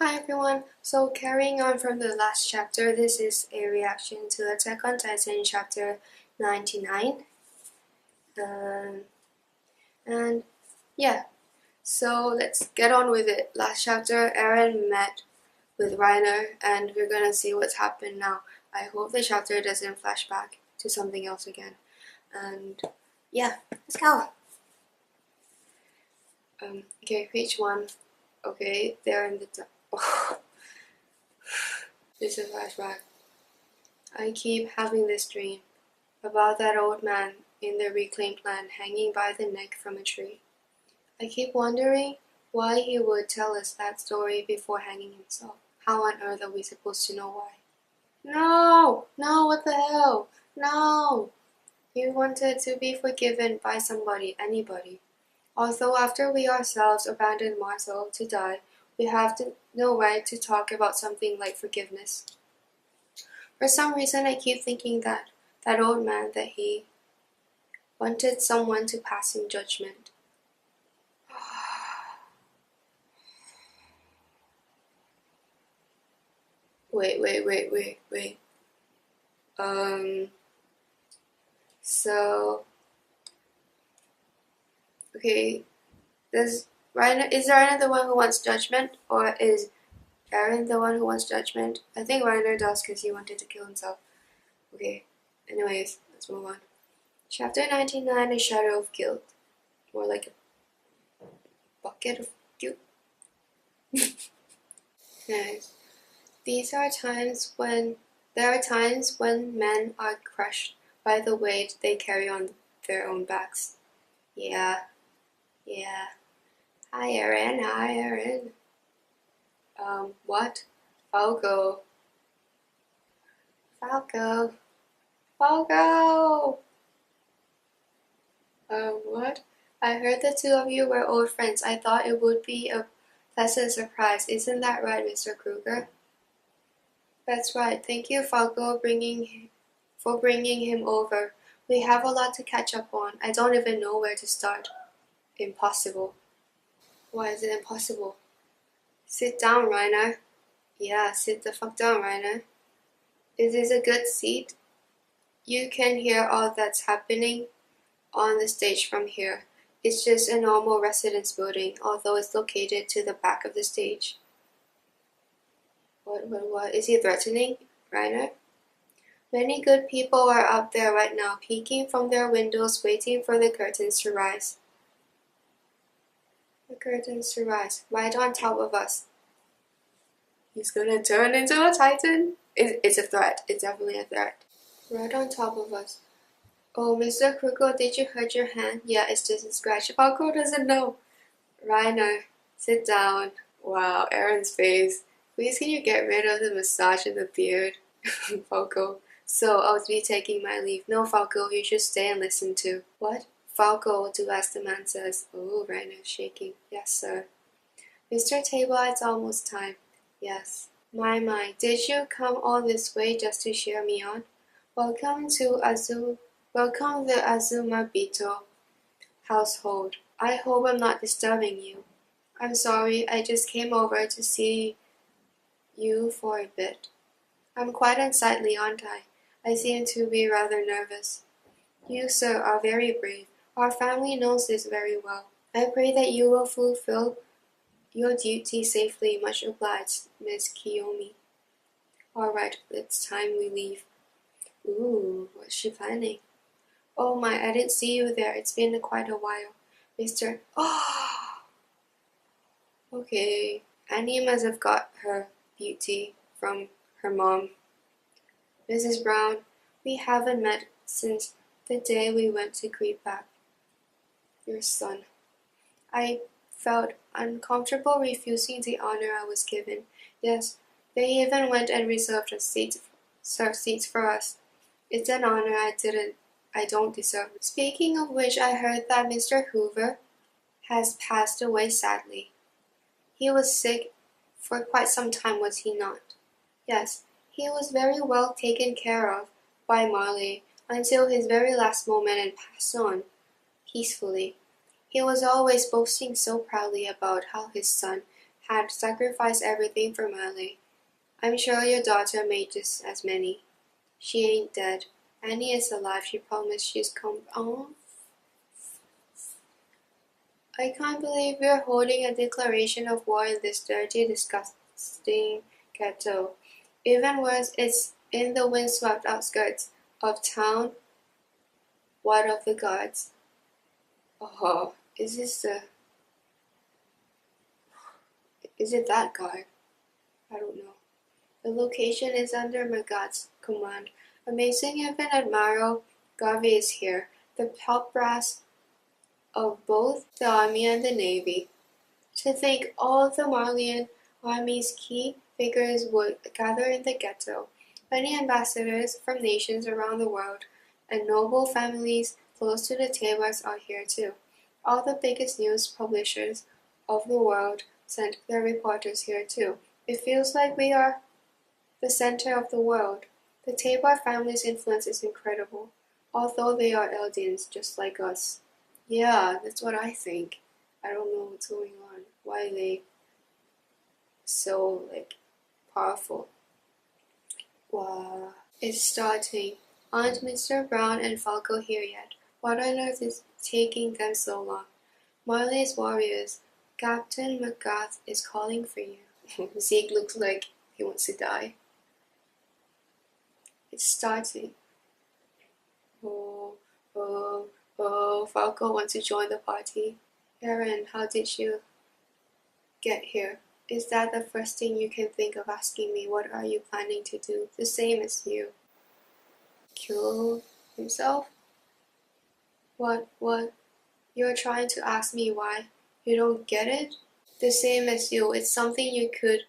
Hi everyone, so carrying on from the last chapter, this is a reaction to Attack on Titan chapter 99. And yeah, so let's get on with it. Last chapter, Eren met with Reiner and we're gonna see what's happened now. I hope the chapter doesn't flash back to something else again. And yeah, let's go. Okay, page 1. Okay, they're in the This is a flashback. I keep having this dream about that old man in the reclaimed land hanging by the neck from a tree. I keep wondering why he would tell us that story before hanging himself. How on earth are we supposed to know why? No! No, what the hell? No! He wanted to be forgiven by somebody, anybody. Although after we ourselves abandoned Marcel to die, we have no right to talk about something like forgiveness. For some reason I keep thinking that old man, that he wanted someone to pass him judgment. Wait. So okay, is Reiner the one who wants judgment, or is Eren the one who wants judgment? I think Reiner does because he wanted to kill himself. Okay, anyways, let's move on. Chapter 99, A Shadow of Guilt. More like a bucket of guilt. Nice. There are times when men are crushed by the weight they carry on their own backs. Yeah. Hi Eren. What? Falco. What? I heard the two of you were old friends. I thought it would be a pleasant surprise. Isn't that right, Mr. Kruger? That's right. Thank you, Falco, for bringing him over. We have a lot to catch up on. I don't even know where to start. Impossible. Why is it impossible? Sit down, Reiner. Yeah, sit the fuck down, Reiner. Is this a good seat? You can hear all that's happening on the stage from here. It's just a normal residence building, although it's located to the back of the stage. What? Is he threatening, Reiner? Many good people are out there right now, peeking from their windows, waiting for the curtains to rise. The curtains to rise, right on top of us. He's gonna turn into a titan? It's a threat. It's definitely a threat. Right on top of us. Oh, Mr. Kruger, did you hurt your hand? Yeah, it's just a scratch. Falco doesn't know. Reiner, sit down. Wow, Eren's face. Please can you get rid of the mustache and the beard? Falco. So, I'll be taking my leave. No, Falco, you should stay and listen to. What? Falco, do as the man says. Oh, Reiner, shaking. Yes, sir. Mr. Tybur, it's almost time. Yes. My, did you come all this way just to cheer me on? Welcome the Azumabito household. I hope I'm not disturbing you. I'm sorry, I just came over to see you for a bit. I'm quite unsightly, aren't I? I seem to be rather nervous. You, sir, are very brave. Our family knows this very well. I pray that you will fulfill your duty safely. Much obliged, Miss Kiyomi. Alright, it's time we leave. Ooh, what's she planning? Oh my, I didn't see you there. It's been quite a while. Mr. Oh! Okay. Annie must have got her beauty from her mom. Mrs. Brown, we haven't met since the day we went to greet back your son. I felt uncomfortable refusing the honor I was given. Yes, they even went and reserved seats for us. It's an honor I don't deserve. Speaking of which, I heard that Mr. Hoover has passed away sadly. He was sick for quite some time, was he not? Yes, he was very well taken care of by Marley until his very last moment and passed on peacefully. He was always boasting so proudly about how his son had sacrificed everything for Marley. I'm sure your daughter made just as many. She ain't dead. Annie is alive. She promised she's come. Oh, I can't believe we're holding a declaration of war in this dirty, disgusting ghetto. Even worse, it's in the windswept outskirts of town. What of the guards? Oh, is it that guard? I don't know. The location is under my God's command. Amazing even Admiral Garvey is here, the top brass of both the Army and the Navy. To think all the Marleyan Army's key figures would gather in the ghetto. Many ambassadors from nations around the world and noble families close to the Tabors are here too. All the biggest news publishers of the world sent their reporters here too. It feels like we are the center of the world. The Tabor family's influence is incredible, although they are Eldians just like us. Yeah, that's what I think. I don't know what's going on. Why are they so powerful? Wow. It's starting. Aren't Mr. Brown and Falco here yet? What on earth is taking them so long? Marley's warriors, Captain McGrath is calling for you. Zeke looks like he wants to die. It's starting. Oh, Falco wants to join the party. Aaron, how did you get here? Is that the first thing you can think of asking me? What are you planning to do? The same as you. Kill himself? What? You're trying to ask me why? You don't get it? The same as you. It's something you could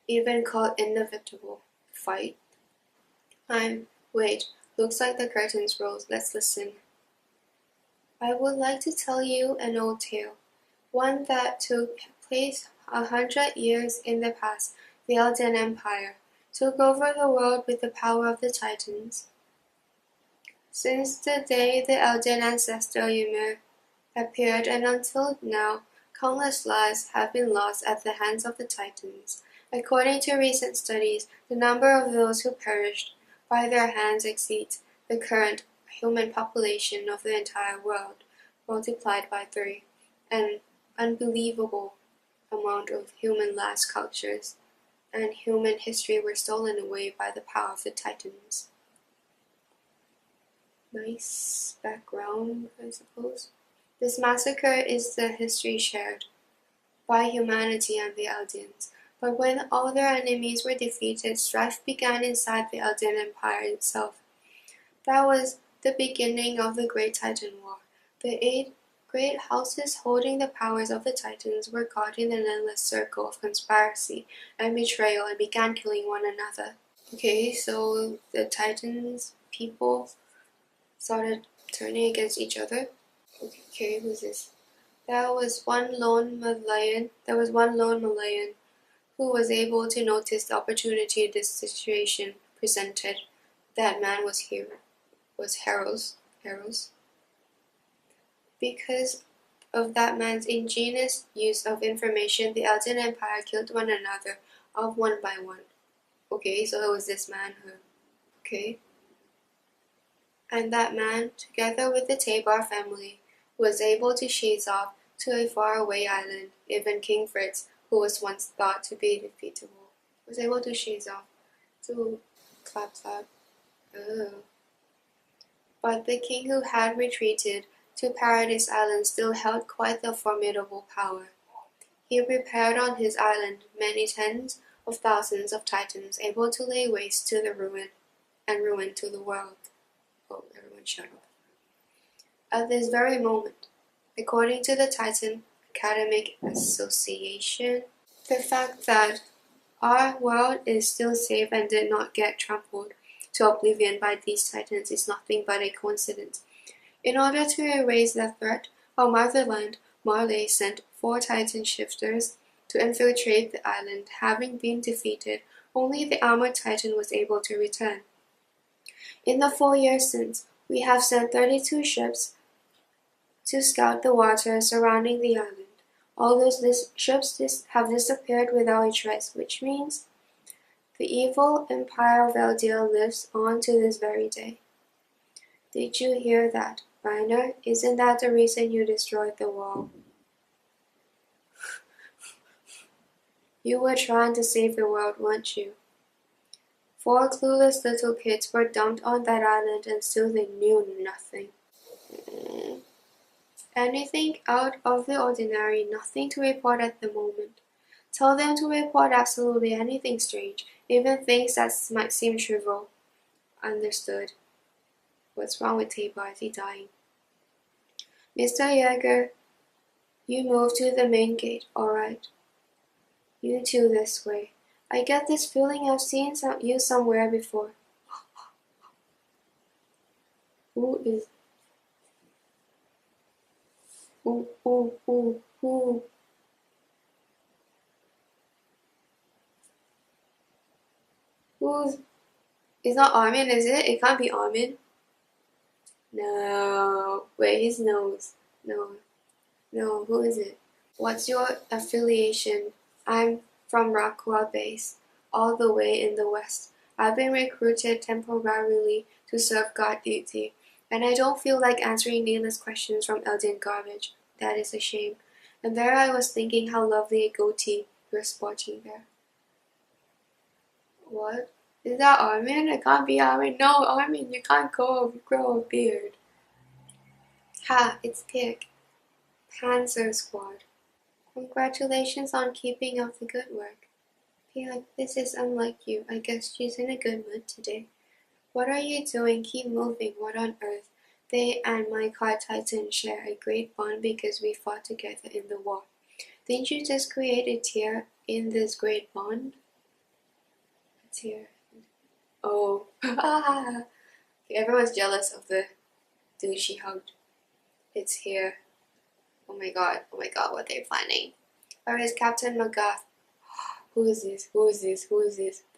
even call inevitable. Fight? Wait, looks like the curtains rose. Let's listen. I would like to tell you an old tale, one that took place 100 years in the past. The Elden Empire took over the world with the power of the Titans. Since the day the Elden ancestor Ymir appeared and until now, countless lives have been lost at the hands of the Titans. According to recent studies, the number of those who perished by their hands exceeds the current human population of the entire world, multiplied by 3. An unbelievable amount of human last cultures and human history were stolen away by the power of the Titans. Nice background, I suppose. This massacre is the history shared by humanity and the Eldians. But when all their enemies were defeated, strife began inside the Elden Empire itself. That was the beginning of the Great Titan War. The 8 great houses holding the powers of the Titans were caught in an endless circle of conspiracy and betrayal and began killing one another. Okay, so the Titans people started turning against each other. Okay, who's this? There was one lone Malayan who was able to notice the opportunity this situation presented. That man was Heros. Because of that man's ingenious use of information, the Elden Empire killed one another off one by one. Okay, so it was this man who... Okay. And that man, together with the Tabor family, was able to chase off to a faraway island. Even King Fritz, who was once thought to be defeatable, was able to chase off to clap. Oh. But the king who had retreated to Paradise Island still held quite the formidable power. He prepared on his island many tens of thousands of Titans, able to lay waste to the ruin to the world. Oh, everyone shut up. At this very moment, according to the Titan Academic Association, the fact that our world is still safe and did not get trampled to oblivion by these Titans is nothing but a coincidence. In order to erase the threat of Motherland, Marley sent 4 Titan shifters to infiltrate the island. Having been defeated, only the armored Titan was able to return. In the 4 years since, we have sent 32 ships to scout the waters surrounding the island. All those ships have disappeared without a trace, which means the evil empire of Eldia lives on to this very day. Did you hear that, Reiner? Isn't that the reason you destroyed the wall? You were trying to save the world, weren't you? 4 clueless little kids were dumped on that island and still they knew nothing. Anything out of the ordinary, nothing to report at the moment. Tell them to report absolutely anything strange, even things that might seem trivial. Understood. What's wrong with Tabor? Is he dying? Mr. Yeager, you move to the main gate, alright. You two this way. I get this feeling I've seen you somewhere before. Who? Who's? It's not Armin, is it? It can't be Armin. No. Wait, his nose. No, who is it? What's your affiliation? I'm from Rakua Base, all the way in the west. I've been recruited temporarily to serve guard duty, and I don't feel like answering needless questions from Elden garbage. That is a shame. And there I was thinking how lovely a goatee you're sporting there. What? Is that Armin? It can't be Armin. No, Armin, you can't grow a beard. Ha, it's Pig. Panzer Squad. Congratulations on keeping up the good work. Pig, this is unlike you. I guess she's in a good mood today. What are you doing? Keep moving. What on earth? They and my car Titan share a great bond because we fought together in the war. Didn't you just create a tear in this great bond? A tear. Oh. Everyone's jealous of the dude she hugged. It's here. Oh my god, what they're planning. Where is Captain McGuff? Who is this?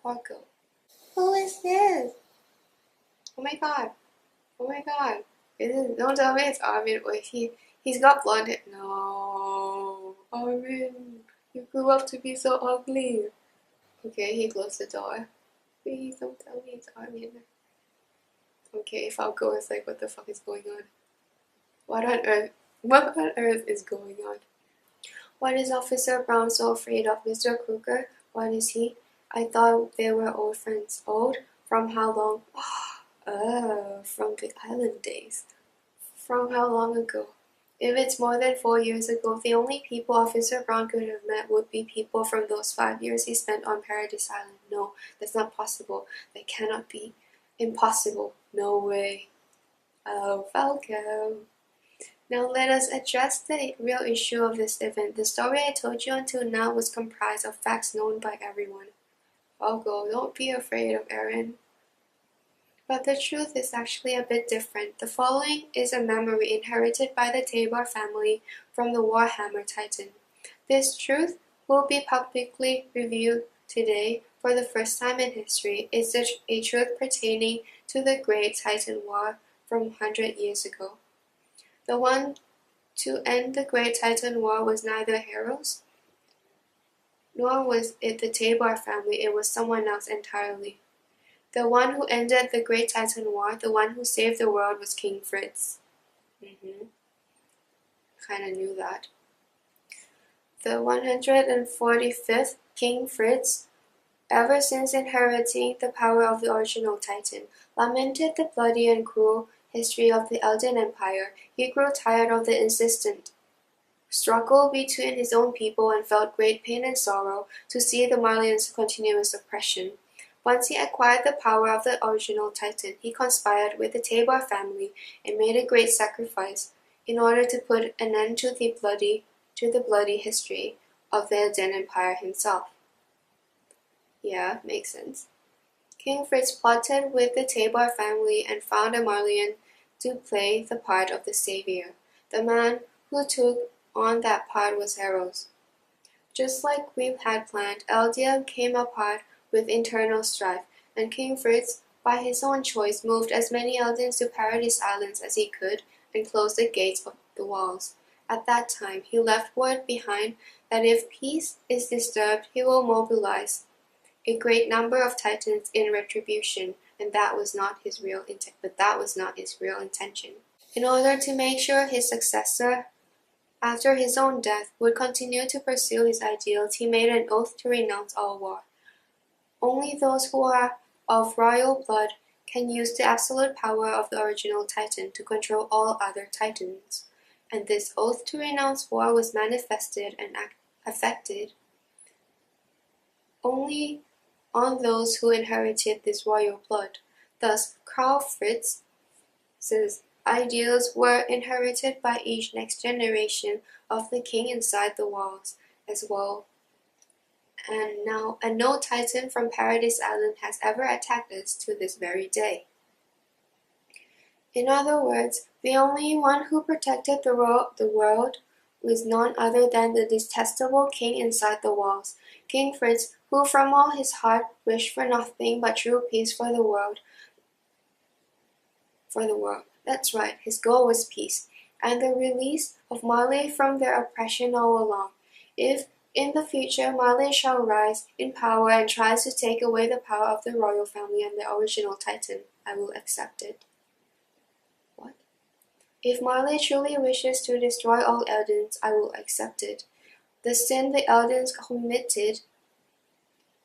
Porco. Who is this? Oh my god. Don't tell me it's Armin. Wait, he's got blonde hair. No. Armin, you grew up to be so ugly. Okay, he closed the door. Please don't tell me it's Armin. Okay, Falco is like, what the fuck is going on? What on earth is going on? What is Officer Brown so afraid of, Mr. Kruger? What is he? I thought they were old friends. Old? From how long? From the island days. From how long ago? If it's more than 4 years ago, the only people Officer Brown could have met would be people from those 5 years he spent on Paradise Island. No, that's not possible. That cannot be. Impossible. No way. Oh, Falco. Now let us address the real issue of this event. The story I told you until now was comprised of facts known by everyone. Falco, don't be afraid of Eren. But the truth is actually a bit different. The following is a memory inherited by the Tabor family from the Warhammer Titan. This truth will be publicly revealed today for the first time in history. It's a truth pertaining to the Great Titan War from 100 years ago. The one to end the Great Titan War was neither heroes, nor was it the Tabor family. It was someone else entirely. The one who ended the Great Titan War, the one who saved the world, was King Fritz. Kinda knew that. The 145th King Fritz, ever since inheriting the power of the original Titan, lamented the bloody and cruel history of the Elden Empire. He grew tired of the insistent struggle between his own people and felt great pain and sorrow to see the Marleyans' continuous oppression. Once he acquired the power of the original Titan, he conspired with the Tabor family and made a great sacrifice in order to put an end to the bloody history of the Elden Empire himself. Yeah, makes sense. King Fritz plotted with the Tabor family and found a Marleyan to play the part of the savior. The man who took on that part was Heros. Just like we had planned, Eldia came apart with internal strife, and King Fritz, by his own choice, moved as many Eldens to Paradise Islands as he could and closed the gates of the walls. At that time, he left word behind that if peace is disturbed, he will mobilize a great number of Titans in retribution, and that was not his real intention. In order to make sure his successor, after his own death, would continue to pursue his ideals, he made an oath to renounce all war. Only those who are of royal blood can use the absolute power of the original Titan to control all other Titans, and this oath to renounce war was manifested and affected only on those who inherited this royal blood. Thus, King Fritz's ideals were inherited by each next generation of the king inside the walls as well. And no Titan from Paradise Island has ever attacked us to this very day. In other words, the only one who protected the world was none other than the detestable king inside the walls, King Fritz, who from all his heart wished for nothing but true peace for the world. That's right, his goal was peace, and the release of Marley from their oppression all along. If in the future Marley shall rise in power and tries to take away the power of the royal family and the original Titan, I will accept it. What? If Marley truly wishes to destroy all Eldens, I will accept it. The sin the Eldens committed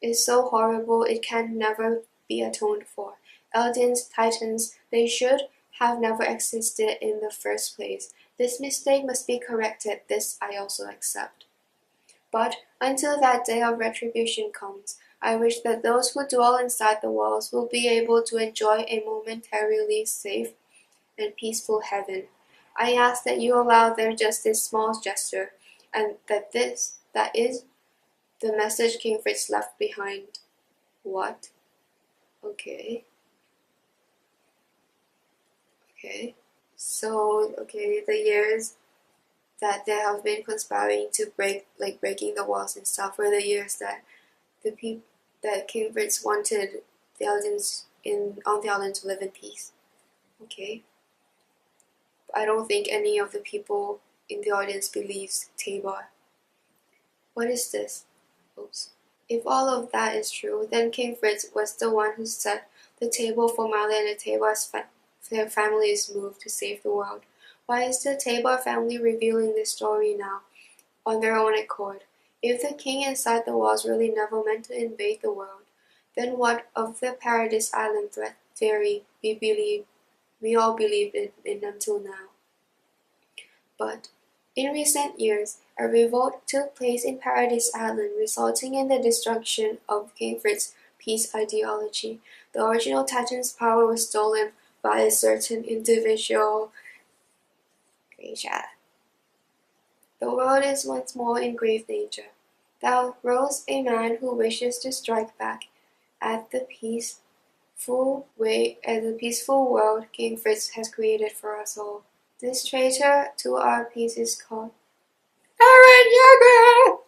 is so horrible it can never be atoned for. Eldens, Titans, they should have never existed in the first place. This mistake must be corrected. This I also accept. But until that day of retribution comes, I wish that those who dwell inside the walls will be able to enjoy a momentarily safe and peaceful heaven. I ask that you allow them just this small gesture, and that is the message King Fritz left behind. What? Okay. So, the years that they have been conspiring to breaking the walls and stuff were the years that that King Fritz wanted the Eldens on the island to live in peace. Okay. I don't think any of the people in the audience believes Tybur. What is this? Oops. If all of that is true, then King Fritz was the one who set the table for Marley and the Tybur's family's move to save the world. Why is the Tybur family revealing this story now, on their own accord? If the king inside the walls really never meant to invade the world, then what of the Paradise Island threat theory we all believed in until now? But in recent years, a revolt took place in Paradise Island, resulting in the destruction of King Fritz's peace ideology. The original Titan's power was stolen by a certain individual. The world is once more in grave danger. Thou rose a man who wishes to strike back at the peaceful world King Fritz has created for us all. This traitor to our peace is called Eren Yeager!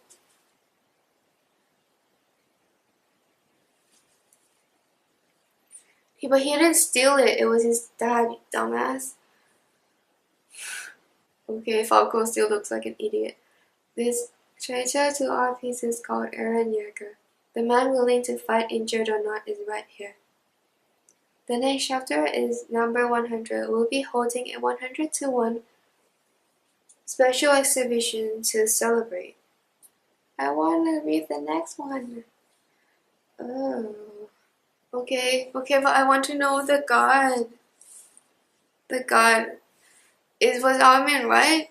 But he didn't steal it. It was his dad, dumbass. Okay, Falco still looks like an idiot. This traitor to our peace is called Eren Yeager. The man willing to fight, injured or not, is right here. The next chapter is number 100. We'll be holding a 100-to-1 special exhibition to celebrate. I want to read the next one. Oh. Okay, but I want to know the god. Was Armin right?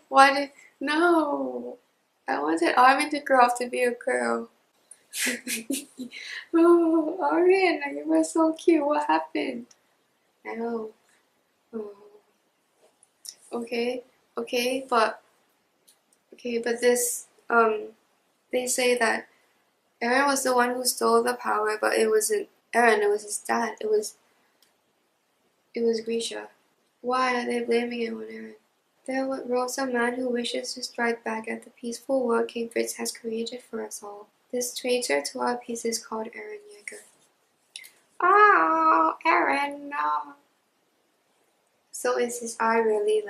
No. I wanted Armin to grow up to be a girl. Oh, Armin, you were so cute. What happened? I know. Oh. Okay, but this, they say that Eren was the one who stole the power, but it wasn't Eren, it was his dad. It was Grisha. Why are they blaming it on Eren? There rose a man who wishes to strike back at the peaceful world King Fritz has created for us all. This traitor to our peace is called Eren Yeager. Oh, Eren, no. So is his eye really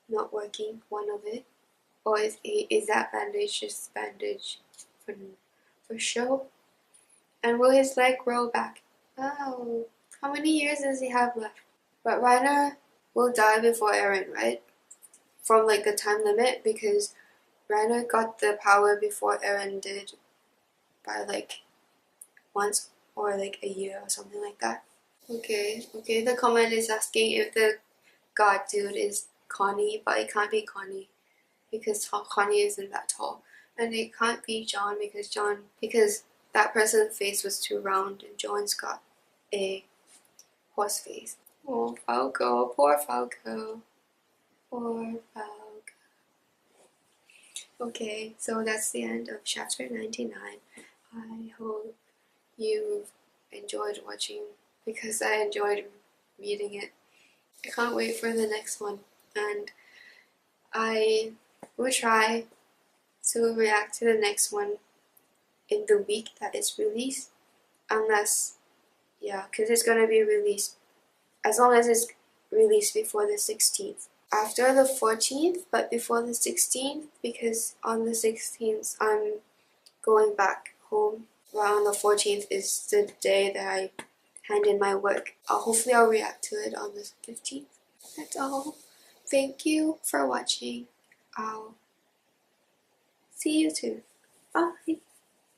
not working? One of it? Or is that bandage just bandage for show? And will his leg grow back? Oh, how many years does he have left? But Reiner will die before Eren, right? From like the time limit, because Reiner got the power before Eren did by like once or like a year or something like that. Okay, the comment is asking if the god dude is Connie, but it can't be Connie because Connie isn't that tall. And it can't be John because that person's face was too round and John's got a horse face. Oh, Falco, poor Falco. Poor Falco. Okay, so that's the end of chapter 99. I hope you've enjoyed watching because I enjoyed reading it. I can't wait for the next one, and I will try to react to the next one in the week that it's released, unless, yeah, because it's gonna be released as long as it's released before the 16th. After the 14th, but before the 16th, because on the 16th I'm going back home. Well, on the 14th is the day that I hand in my work. Hopefully I'll react to it on the 15th. That's all. Thank you for watching. I'll see you soon. Bye.